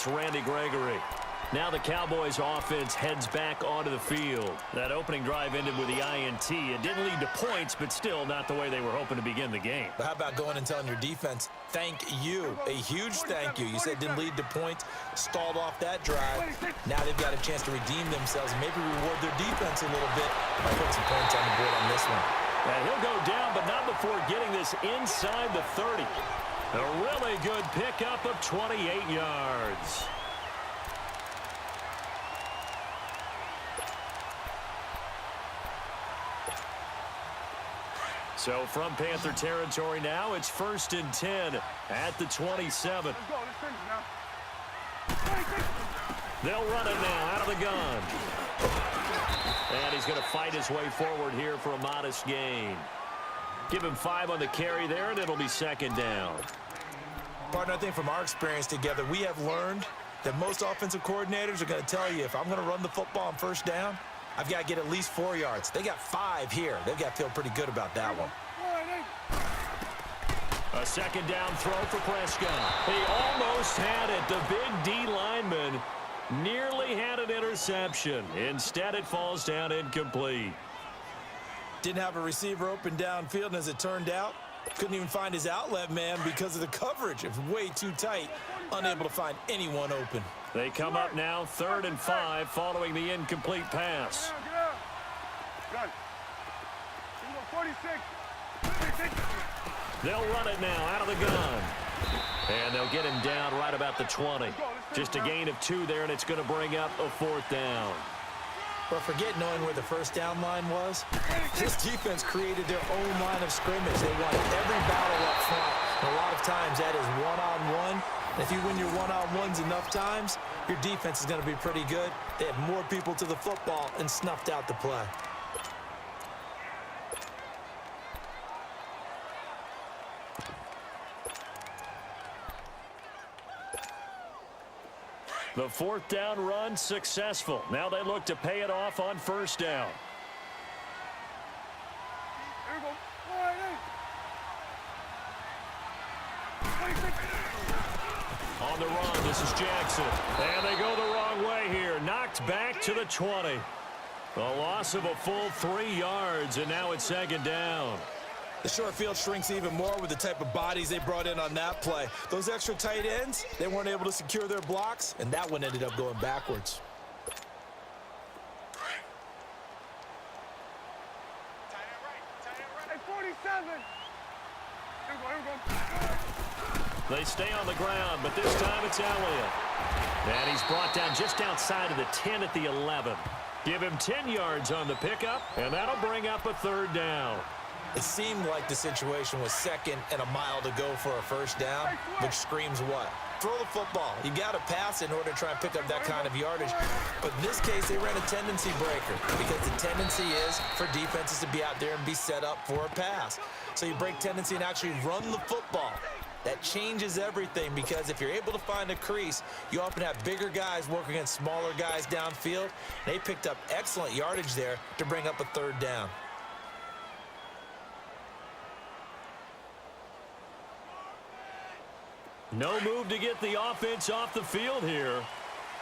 It's Randy Gregory. Now the Cowboys offense heads back onto the field. That opening drive ended with the INT. It didn't lead to points, but still not the way they were hoping to begin the game. But how about going and telling your defense, thank you, a huge thank you. You said it didn't lead to points, stalled off that drive. Now they've got a chance to redeem themselves and maybe reward their defense a little bit by putting some points on the board on this one. And he'll go down, but not before getting this inside the 30. A really good pickup of 28 yards. So from Panther territory now, it's 1st and 10 at the 27. They'll run it now out of the gun. And he's going to fight his way forward here for a modest gain. Give him 5 on the carry there, and it'll be 2nd down. Partner, I think from our experience together, we have learned that most offensive coordinators are going to tell you, if I'm going to run the football on 1st down, I've got to get at least 4 yards. They got 5 here. They've got to feel pretty good about that one. A 2nd down throw for Prescott. He almost had it. The big D lineman nearly had an interception. Instead, it falls down incomplete. Didn't have a receiver open downfield, and as it turned out, couldn't even find his outlet man because of the coverage. It was way too tight, unable to find anyone open. They come up now 3rd and 5 following the incomplete pass. They'll run it now out of the gun. And they'll get him down right about the 20. Just a gain of 2 there, and it's going to bring up a 4th down. But forget knowing where the 1st down line was. This defense created their own line of scrimmage. They won every battle up front. And a lot of times that is one-on-one. And if you win your one-on-ones enough times, your defense is going to be pretty good. They had more people to the football and snuffed out the play. The 4th down run successful. Now they look to pay it off on 1st down. On the run, this is Jackson. And they go the wrong way here. Knocked back to the 20. A loss of a full 3 yards, and now it's 2nd down. The short field shrinks even more with the type of bodies they brought in on that play. Those extra tight ends, they weren't able to secure their blocks, and that one ended up going backwards. They stay on the ground, but this time it's Elliott. And he's brought down just outside of the 10 at the 11. Give him 10 yards on the pickup, and that'll bring up a 3rd down. It seemed like the situation was 2nd and a mile to go for a 1st down, which screams what? Throw the football. You got to pass in order to try and pick up that kind of yardage. But in this case, they ran a tendency breaker because the tendency is for defenses to be out there and be set up for a pass. So you break tendency and actually run the football. That changes everything because if you're able to find a crease, you often have bigger guys working against smaller guys downfield. They picked up excellent yardage there to bring up a 3rd down. No move to get the offense off the field here.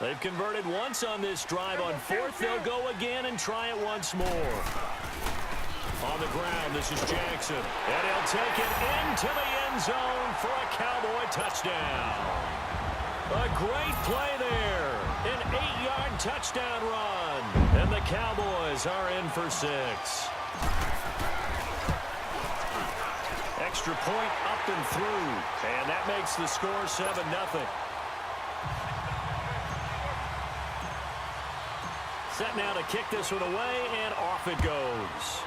They've converted once on this drive. On 4th, they'll go again and try it once more. On the ground, this is Jackson. And he'll take it into the end zone for a Cowboy touchdown. A great play there. An 8-yard touchdown run. And the Cowboys are in for 6. Extra point up and through. And that makes the score 7-0. Set now to kick this one away, and off it goes.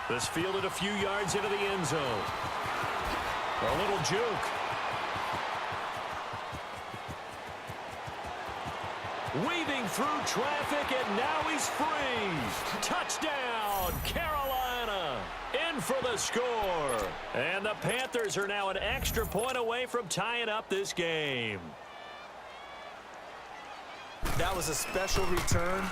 This fielded a few yards into the end zone. A little juke. Weaving through traffic, and now he's free. Touchdown, Carolina. In for the score. And the Panthers are now an extra point away from tying up this game. That was a special return,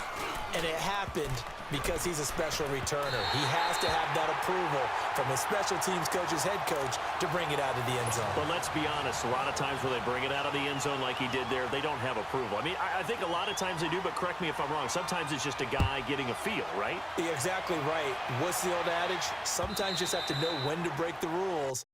and it happened because he's a special returner. He has to have that approval from his special teams coach's head coach to bring it out of the end zone. But let's be honest, a lot of times when they bring it out of the end zone like he did there, they don't have approval. I mean, I think a lot of times they do, but correct me if I'm wrong. Sometimes it's just a guy getting a feel, right? You're exactly right. What's the old adage? Sometimes you just have to know when to break the rules.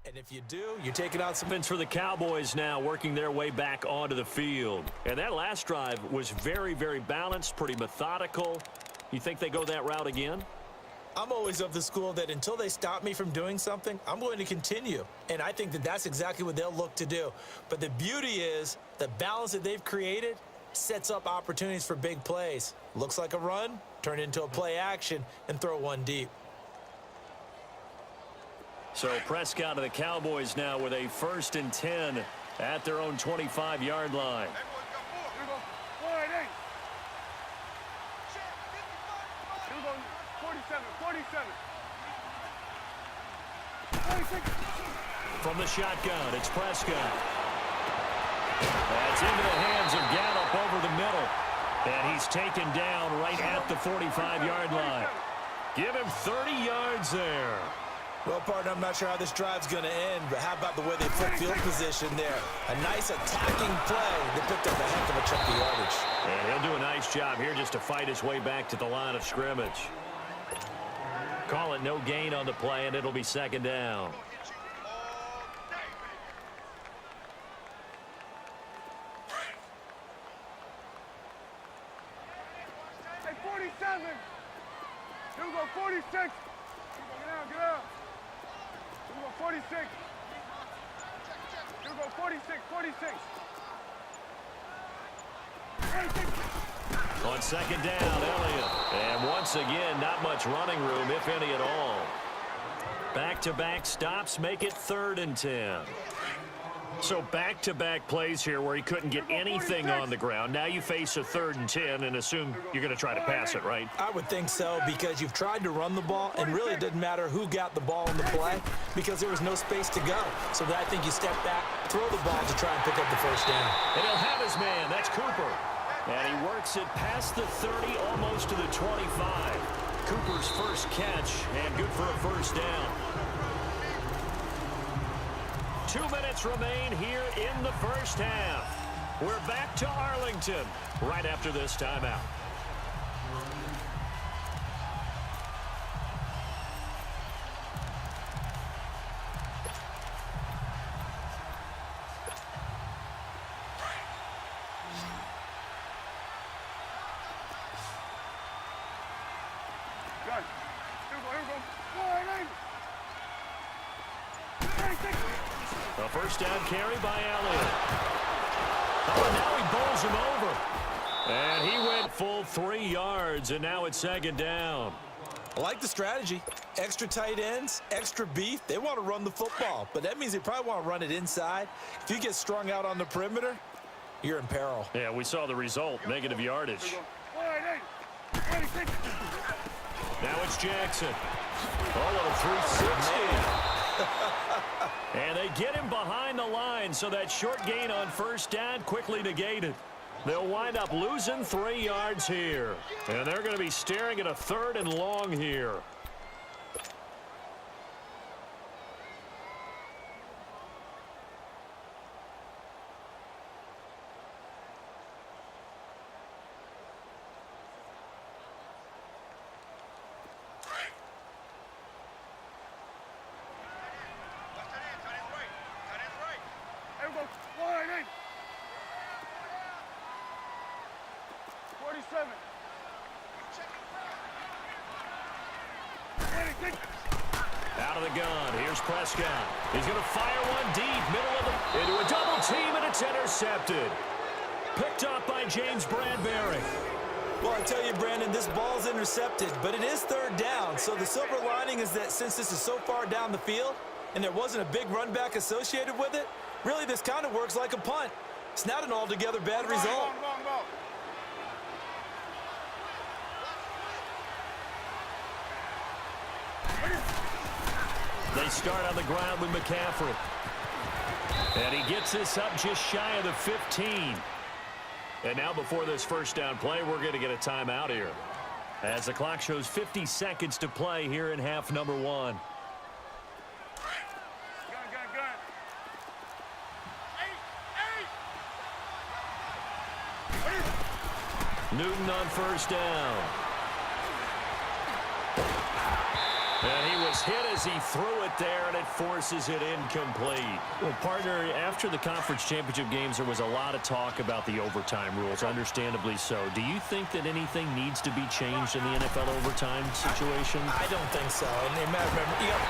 And if you do, you're taking out some... For the Cowboys now working their way back onto the field. And that last drive was very, very balanced, pretty methodical. You think they go that route again? I'm always of the school that until they stop me from doing something, I'm going to continue. And I think that that's exactly what they'll look to do. But the beauty is the balance that they've created sets up opportunities for big plays. Looks like a run, turn into a play action, and throw one deep. So Prescott of the Cowboys now with a 1st and 10 at their own 25-yard line. From the shotgun, it's Prescott. That's into the hands of Gallup over the middle. And he's taken down right at the 45-yard line. Give him 30 yards there. Well, partner, I'm not sure how this drive's going to end, but how about the way they put field position there? A nice attacking play that picked up a heck of a chunk of yardage. And he'll do a nice job here just to fight his way back to the line of scrimmage. Call it no gain on the play, and it'll be 2nd down. Hey, 47. Here we go, 46. Get out, get out. 46. Here we go, 46, 46. 46. On 2nd down, Elliott. And once again, not much running room, if any at all. Back-to-back stops make it 3rd and 10. So back-to-back plays here where he couldn't get anything on the ground. Now you face a 3rd and 10 and assume you're going to try to pass it, right? I would think so, because you've tried to run the ball, and really it didn't matter who got the ball in the play because there was no space to go. So I think you step back, throw the ball to try and pick up the 1st down. And he'll have his man. That's Cooper. And he works it past the 30, almost to the 25. Cooper's first catch, and good for a 1st down. 2 minutes remain here in the 1st half. We're back to Arlington right after this timeout. A 1st down carry by Elliott. Oh, now he bowls him over. And he went full 3 yards, and now it's 2nd down. I like the strategy. Extra tight ends, extra beef. They want to run the football, but that means they probably want to run it inside. If you get strung out on the perimeter, you're in peril. Yeah, we saw the result, negative yardage. Now it's Jackson. Oh, a 360. And they get him behind the line, so that short gain on 1st down quickly negated. They'll wind up losing 3 yards here. And they're going to be staring at a 3rd and long here. Out of the gun, here's Prescott. He's going to fire one deep, middle of the... into a double team, and it's intercepted. Picked up by James Bradbury. Well, I tell you, Brandon, this ball's intercepted, but it is third down. So the silver lining is that since this is so far down the field and there wasn't a big run back associated with it, really this kind of works like a punt. It's not an altogether bad result. They start on the ground with McCaffrey. And he gets this up just shy of the 15. And now before this first down play, we're going to get a timeout here, as the clock shows 50 seconds to play here in half number one. Newton on first down. And he was hit as he threw it there, and it forces it incomplete. Well, partner, after the conference championship games, there was a lot of talk about the overtime rules, understandably so. Do you think that anything needs to be changed in the NFL overtime situation? I don't think so. And remember,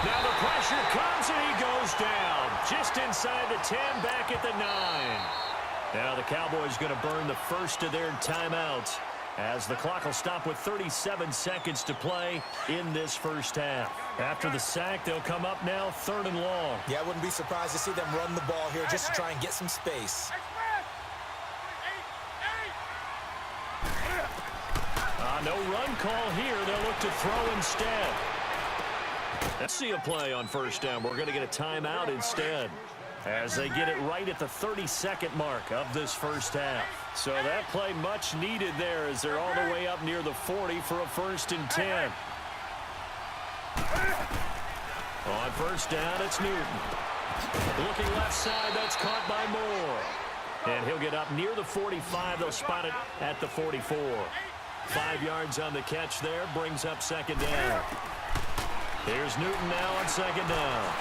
now the pressure comes, and he goes down. Just inside the 10, back at the 9. Now the Cowboys going to burn the first of their timeouts, as the clock will stop with 37 seconds to play in this first half. After the sack, they'll come up now third and long. Yeah, I wouldn't be surprised to see them run the ball here just to try and get some space. No run call here. They'll look to throw instead. Let's see a play on first down. We're going to get a timeout instead, as they get it right at the 32nd mark of this first half. So that play much needed there, as they're all the way up near the 40 for a 1st and 10. On first down, it's Newton. Looking left side, that's caught by Moore. And he'll get up near the 45. They'll spot it at the 44. 5 yards on the catch there, brings up second down. Here's Newton now on second down.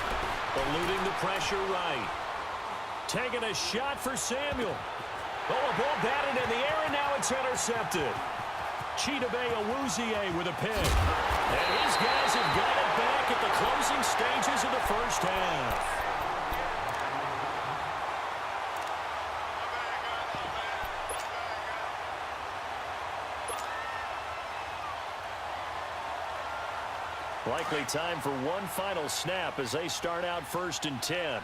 Eluding the pressure right. Taking a shot for Samuel. Oh, a ball batted in the air, and now it's intercepted. Chidobe Awuzie with a pick. And his guys have got it back at the closing stages of the first half. Likely time for one final snap as they start out 1st and 10.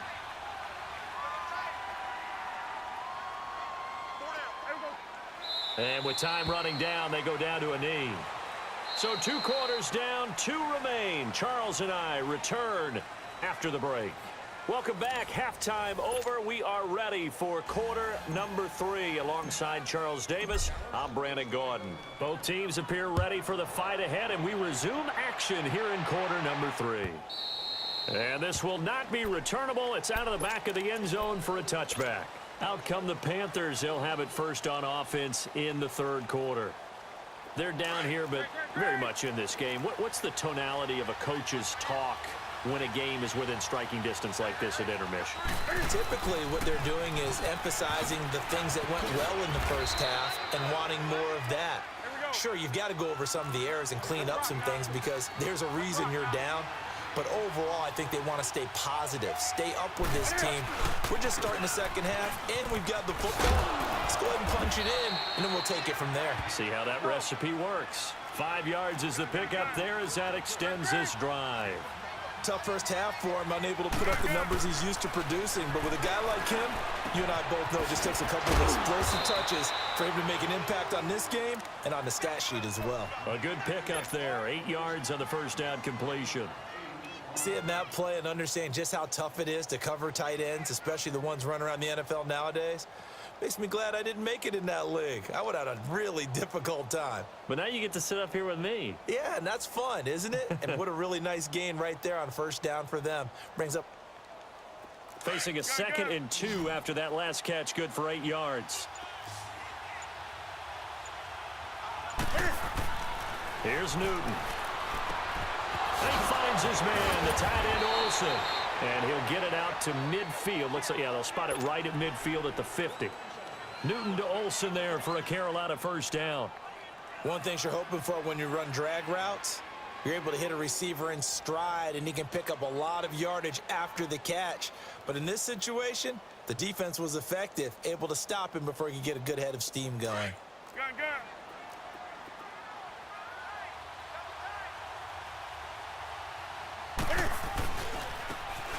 And with time running down, they go down to a knee. So 2 quarters down, 2 remain. Charles and I return after the break. Welcome back. Halftime over. We are ready for quarter number 3. Alongside Charles Davis, I'm Brandon Gordon. Both teams appear ready for the fight ahead, and we resume action here in quarter number 3. And this will not be returnable. It's out of the back of the end zone for a touchback. Out come the Panthers. They'll have it first on offense in the 3rd quarter. They're down here, but very much in this game. What's the tonality of a coach's talk when a game is within striking distance like this at intermission? Typically, what they're doing is emphasizing the things that went well in the first half and wanting more of that. Sure, you've got to go over some of the errors and clean up some things because there's a reason you're down. But overall, I think they want to stay positive, stay up with this team. We're just starting the second half, and we've got the football. Let's go ahead and punch it in, and then we'll take it from there. See how that recipe works. 5 yards is the pickup there as that extends this drive. Tough first half for him, unable to put up the numbers he's used to producing. But with a guy like him, you and I both know it just takes a couple of explosive touches for him to make an impact on this game and on the stat sheet as well. A good pickup there. 8 yards on the first down completion. Seeing that play and understanding just how tough it is to cover tight ends, especially the ones running around the NFL nowadays, makes me glad I didn't make it in that league. I would have had a really difficult time. But now you get to sit up here with me. Yeah, and that's fun, isn't it? And what a really nice gain right there on first down for them. Brings up. Facing a 2nd and 2 after that last catch, good for 8 yards. Here's Newton. He finds his man, the tight end Olsen. And he'll get it out to midfield. Looks like, yeah, they'll spot it right at midfield at the 50. Newton to Olsen there for a Carolina first down. One thing you're hoping for when you run drag routes You're able to hit a receiver in stride, and he can pick up a lot of yardage after the catch. But in this situation, the defense was effective, able to stop him before he could get a good head of steam going. Gun, gun.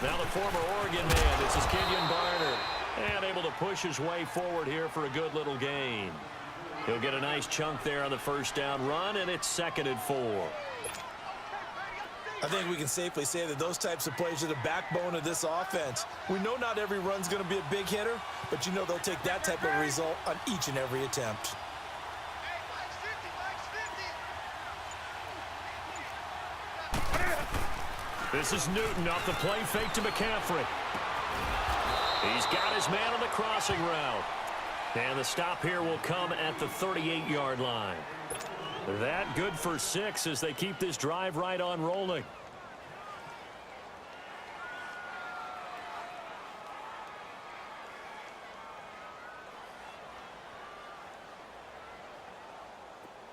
Now the former Oregon man, this is Kenyon Barner, and able to push his way forward here for a good little gain. He'll get a nice chunk there on the first down run, and it's 2nd and 4. I think we can safely say that those types of plays are the backbone of this offense. We know not every run's going to be a big hitter, but you know they'll take that type of result on each and every attempt. This is Newton off the play fake to McCaffrey. He's got his man on the crossing route. And the stop here will come at the 38-yard line. That good for 6 as they keep this drive right on rolling.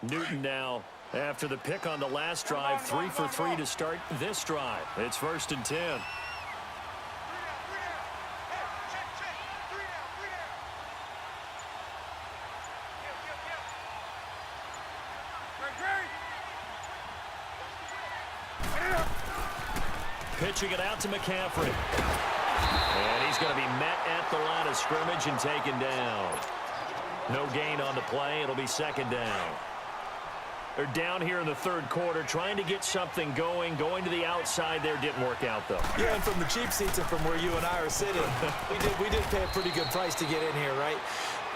Newton now, after the pick on the last drive, 3 for 3 to start this drive. It's 1st and 10. Pitching it out to McCaffrey. And he's going to be met at the line of scrimmage and taken down. No gain on the play. It'll be 2nd down. They're down here in the 3rd quarter, trying to get something going. Going to the outside there didn't work out, though. Yeah, and from the cheap seats and from where you and I are sitting, we did pay a pretty good price to get in here, right?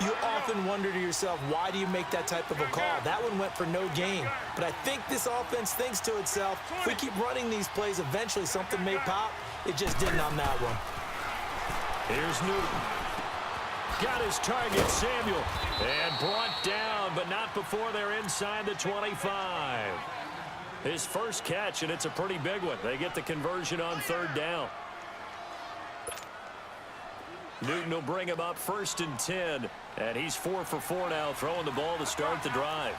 You often wonder to yourself, why do you make that type of a call? That one went for no gain. But I think this offense thinks to itself, if we keep running these plays, eventually something may pop. It just didn't on that one. Here's Newton. Got his target, Samuel. And brought down, but not before they're inside the 25. His first catch, and it's a pretty big one. They get the conversion on 3rd down. Newton will bring him up 1st and 10. And he's 4 for 4 now, throwing the ball to start the drive.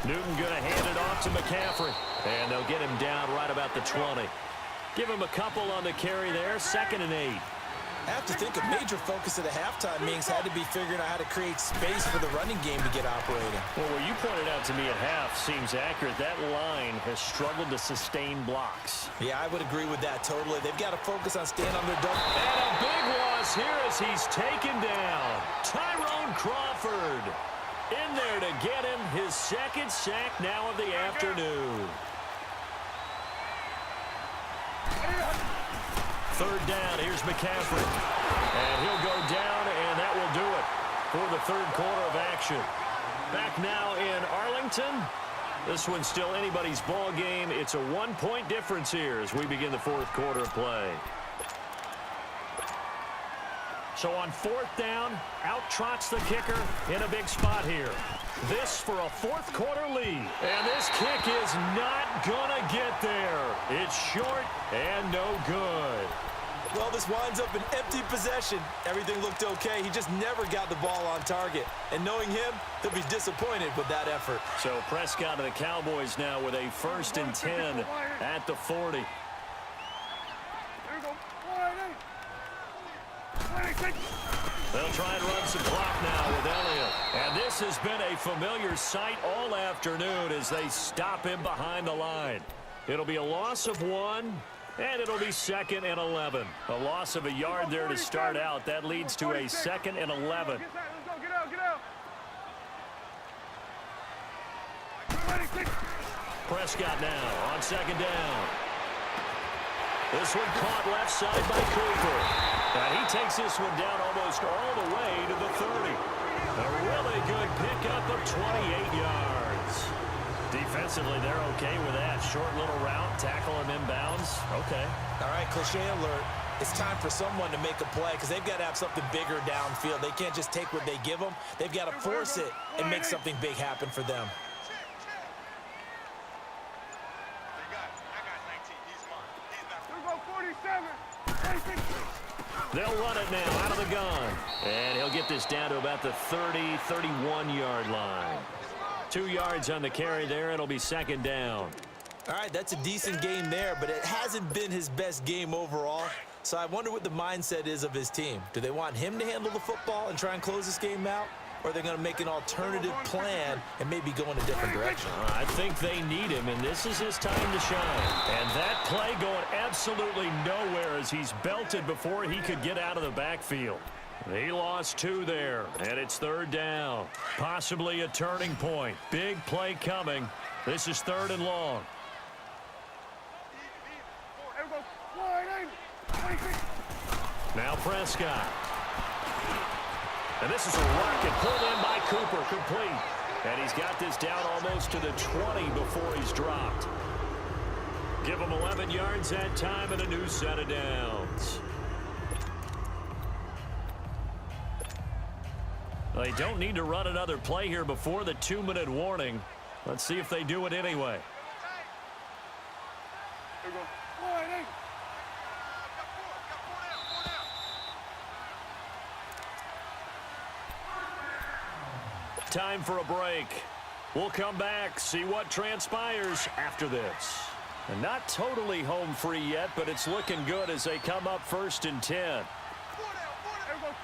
Newton going to hand it off to McCaffrey. And they'll get him down right about the 20. Give him a couple on the carry there, 2nd and 8. I have to think a major focus at the halftime means had to be figuring out how to create space for the running game to get operating. Well, what you pointed out to me at half seems accurate. That line has struggled to sustain blocks. Yeah, I would agree with that totally. They've got to focus on staying on their double. And a big loss here as he's taken down. Tyrone Crawford in there to get him his 2nd sack now of the afternoon. 3rd down, here's McCaffrey. And he'll go down, and that will do it for the 3rd quarter of action. Back now in Arlington. This one's still anybody's ball game. It's a 1-point difference here as we begin the 4th quarter of play. So on 4th down, out trots the kicker in a big spot here. This for a 4th quarter lead. And this kick is not gonna get there. It's short and no good. Well, this winds up an empty possession. Everything looked okay. He just never got the ball on target. And knowing him, he'll be disappointed with that effort. So Prescott and the Cowboys now with a 1st and 10 at the 40. Here we go. 26. They'll try and run some clock now with Elliott. And this has been a familiar sight all afternoon as they stop him behind the line. It'll be a loss of 1. And it'll be 2nd and 11. A loss of a yard there to start out. That leads to a 2nd and 11. Let's go, get out, get out. 26. Prescott now on 2nd down. This one caught left side by Cooper. And he takes this one down almost all the way to the 30. A really good pickup of 28 yards. Defensively, they're okay with that. Short little route, tackle him inbounds. Okay. All right, cliche alert. It's time for someone to make a play because they've got to have something bigger downfield. They can't just take what they give them. They've got to force it and make something big happen for them. Here we go, 47. 26. They'll run it now out of the gun. And he'll get this down to about the 30, 31-yard line. 2 yards on the carry there. It'll be second down. All right, that's a decent game there, but it hasn't been his best game overall. So I wonder what the mindset is of his team. Do they want him to handle the football and try and close this game out? Or are they going to make an alternative plan and maybe go in a different direction? I think they need him, and this is his time to shine. And that play going absolutely nowhere as he's belted before he could get out of the backfield. He lost 2 there, and it's third down. Possibly a turning point. Big play coming. This is 3rd and long. Now Prescott. And this is a rocket pulled in by Cooper, complete. And he's got this down almost to the 20 before he's dropped. Give him 11 yards that time and a new set of downs. They don't need to run another play here before the 2-minute warning. Let's see if they do it anyway. Here we go. Time for a break. We'll come back, see what transpires after this. And not totally home free yet, but it's looking good as they come up 1st and 10. Here we go.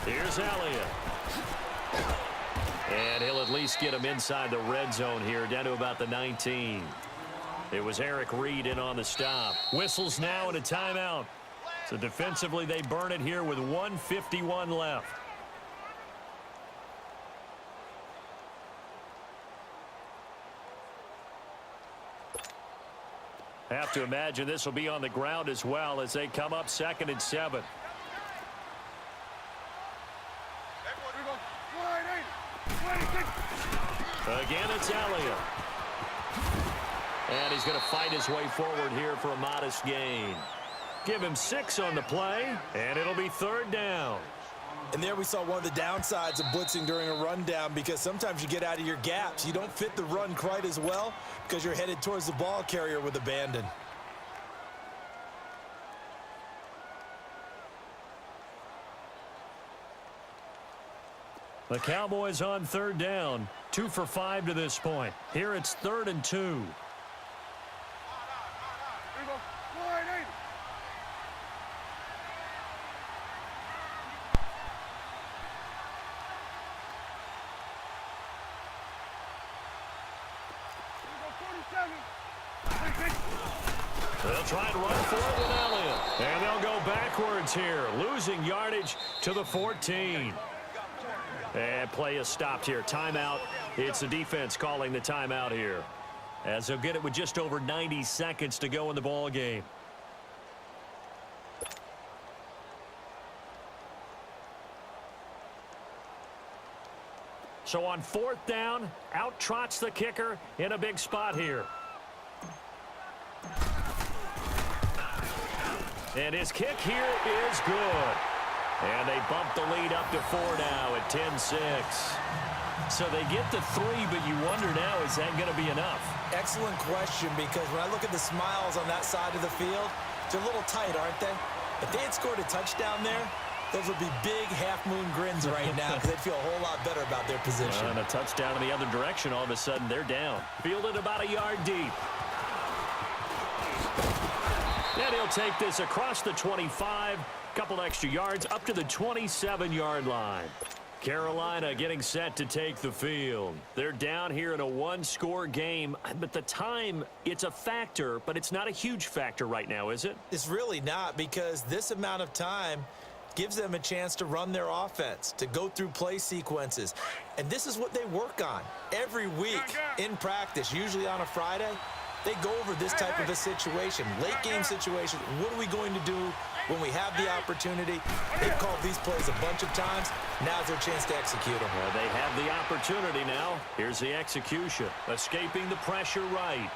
Here's Elliott. And he'll at least get him inside the red zone here, down to about the 19. It was Eric Reed in on the stop. Whistles now and a timeout. So defensively, they burn it here with 1:51 left. Have to imagine this will be on the ground as well as they come up 2nd and 7. Again, it's Elliott. And he's going to fight his way forward here for a modest gain. Give him 6 on the play, and it'll be 3rd down. And there we saw one of the downsides of blitzing during a rundown, because sometimes you get out of your gaps. You don't fit the run quite as well because you're headed towards the ball carrier with abandon. The Cowboys on 3rd down. 2 for 5 to this point. Here it's 3rd and 2. They'll try and run for it with Elliott. And they'll go backwards here, losing yardage to the 14. And play is stopped here. Timeout. It's the defense calling the timeout here, as they'll get it with just over 90 seconds to go in the ball game. So on 4th down, out trots the kicker in a big spot here. And his kick here is good. And they bump the lead up to 4 now at 10-6. So they get the 3, but you wonder now, is that going to be enough? Excellent question, because when I look at the smiles on that side of the field, they're a little tight, aren't they? If they had scored a touchdown there, those would be big half-moon grins right now, because they'd feel a whole lot better about their position. And a touchdown in the other direction, all of a sudden they're down. Fielded about a yard deep. And he'll take this across the 25, couple extra yards up to the 27-yard line. Carolina getting set to take the field. They're down here in a 1-score game, but the time, it's a factor, but it's not a huge factor right now, is it? It's really not, because this amount of time gives them a chance to run their offense, to go through play sequences. And this is what they work on every week in practice, usually on a Friday. They go over this type of a situation, late game situation. What are we going to do when we have the opportunity? They've called these plays a bunch of times. Now's their chance to execute them. Well, they have the opportunity now. Here's the execution. Escaping the pressure right.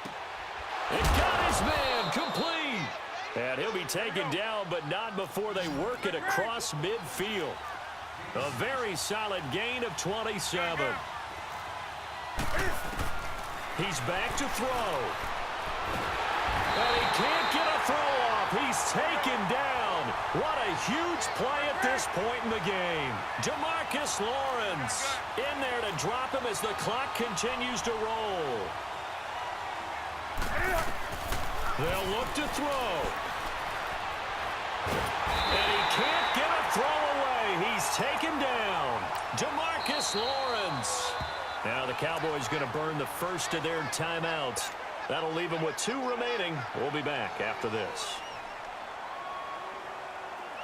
It got his man complete. And he'll be taken down, but not before they work it across midfield. A very solid gain of 27. He's back to throw. And he can't get a throw off. He's taken down What a huge play at this point in the game. Demarcus Lawrence in there to drop him as the clock continues to roll. They'll look to throw. And he can't get a throw away. He's taken down. Demarcus Lawrence. Now the Cowboys going to burn the first of their timeouts. That'll leave them with 2 remaining. We'll be back after this.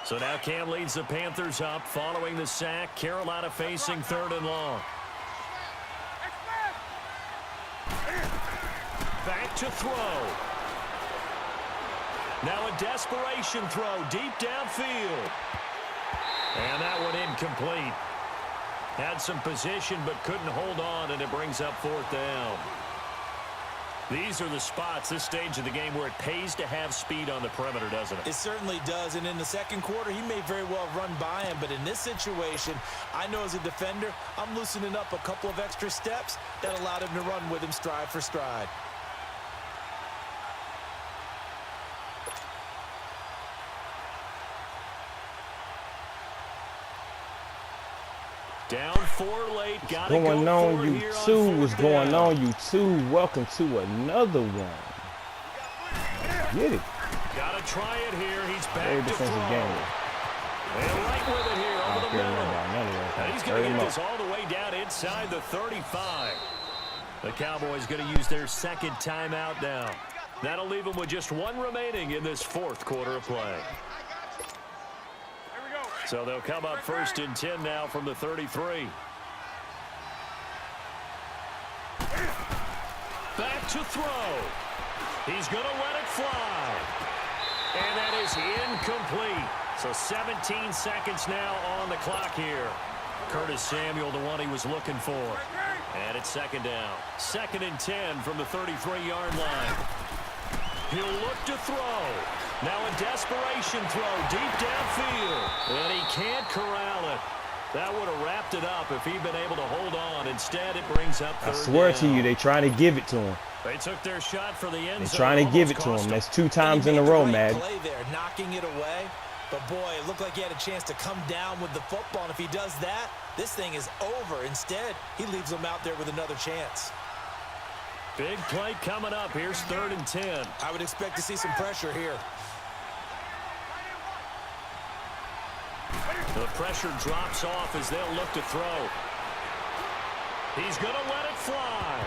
So now Cam leads the Panthers up following the sack. Carolina facing 3rd and long. Back to throw. Now a desperation throw deep downfield. And that one incomplete. Had some position but couldn't hold on, and it brings up 4th down. These are the spots, this stage of the game, where it pays to have speed on the perimeter, doesn't it? It certainly does, and in the second quarter, he may very well run by him, but in this situation, I know as a defender, I'm loosening up a couple of extra steps that allowed him to run with him stride for stride. Down 4 late. Got to Going go on for it here YouTube? What's fourth going down. on YouTube? Welcome to another one. Get it. Got to try it here. He's Very back to throw. defensive game. And right with it here I over don't the care middle. about none of that. And he's going to get this all the way down inside the 35. The Cowboys going to use their 2nd timeout now. That'll leave them with just 1 remaining in this 4th quarter of play. So they'll come up 1st and 10 now from the 33. Back to throw. He's going to let it fly. And that is incomplete. So 17 seconds now on the clock here. Curtis Samuel, the one he was looking for. And it's 2nd down. 2nd and 10 from the 33-yard line. He'll look to throw. Now a desperation throw deep downfield. And he can't corral it. That would have wrapped it up if he'd been able to hold on. Instead, it brings up 3rd I swear down. to you, they trying to give it to him. They took their shot for the end They're zone. trying to give it Almost to cost him. them. That's 2 times in a row, Mad. Madden. Play there, knocking it away. But boy, it looked like he had a chance to come down with the football. And if he does that, this thing is over. Instead, he leaves him out there with another chance. Big play coming up. Here's 3rd and 10. I would expect to see some pressure here. The pressure drops off as they'll look to throw. He's going to let it fly.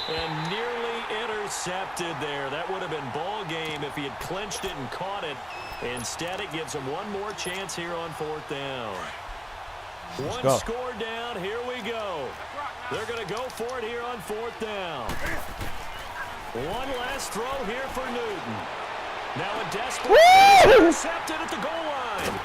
And nearly intercepted there. That would have been ball game if he had clinched it and caught it. Instead, it gives him 1 more chance here on 4th down. One score down. Here we go. They're going to go for it here on 4th down. One last throw here for Newton. Now a desperate intercepted at the goal line.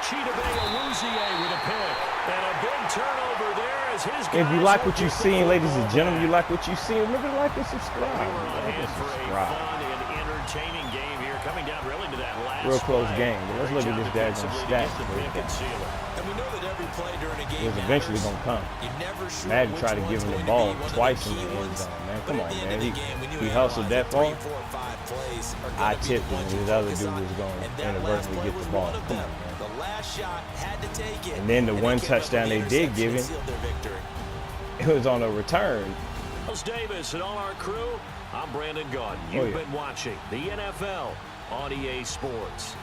Chidobe with a pick. And a big turnover there as his guys. If you like what you've seen, ladies and gentlemen, you like what you've seen, remember to like and subscribe. We're on Like hand and for a subscribe. fun and entertaining game here, coming down really to that last Real close play. game. But let's look at this daggone stats. And we know that every play during a game It was eventually matters. going to come. You're never sure Madden which tried to give one's him the going to ball be one of the twice in key the end ones. zone, man. But Come at on, the end man. of the game, we knew He hustled that three, far. 4, 5 plays are I gonna be tipped the him, ones and you his other focus dude on. was going And to that last inadvertently play get the was ball. one of Come them. on, man. The last shot had to take it. And then the they one came up with touchdown the they did interception give and him, sealed their victory. it was on a return. Miles Davis and all our crew, I'm Brandon Gaudin. Oh, You've yeah. been watching the NFL on EA Sports.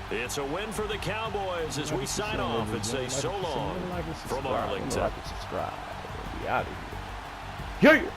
It's a win for the Cowboys as we sign off and say so long from Arlington. Like and subscribe. We'll be out of here. Yeah.